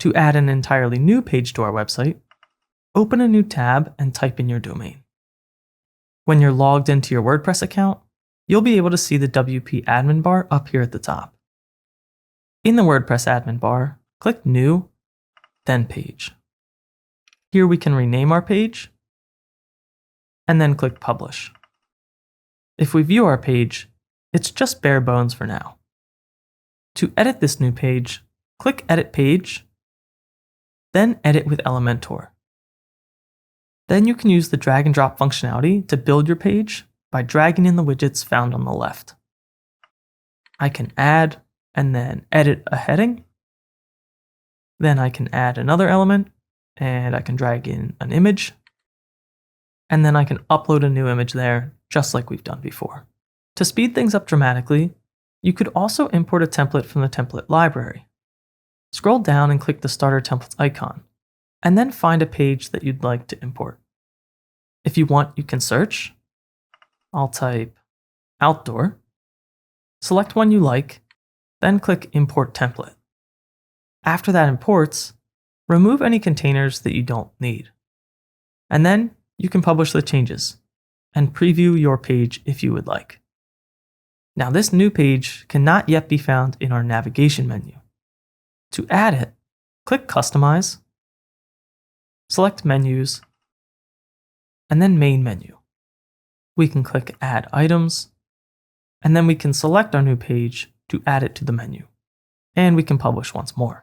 To add an entirely new page to our website, open a new tab and type in your domain. When you're logged into your WordPress account, you'll be able to see the WP admin bar up here at the top. In the WordPress admin bar, click New, then Page. Here we can rename our page, and then click Publish. If we view our page, it's just bare bones for now. To edit this new page, click Edit Page, then Edit with Elementor. Then you can use the drag and drop functionality to build your page by dragging in the widgets found on the left. I can add and then edit a heading. Then I can add another element, and I can drag in an image. And then I can upload a new image there, just like we've done before. To speed things up dramatically, you could also import a template from the template library. Scroll down and click the Starter Templates icon, and then find a page that you'd like to import. If you want, you can search. I'll type outdoor, select one you like, then click Import Template. After that imports, remove any containers that you don't need. And then you can publish the changes and preview your page if you would like. Now this new page cannot yet be found in our navigation menu. To add it, click Customize, select Menus, and then Main Menu. We can click Add Items, and then we can select our new page to add it to the menu. And we can publish once more.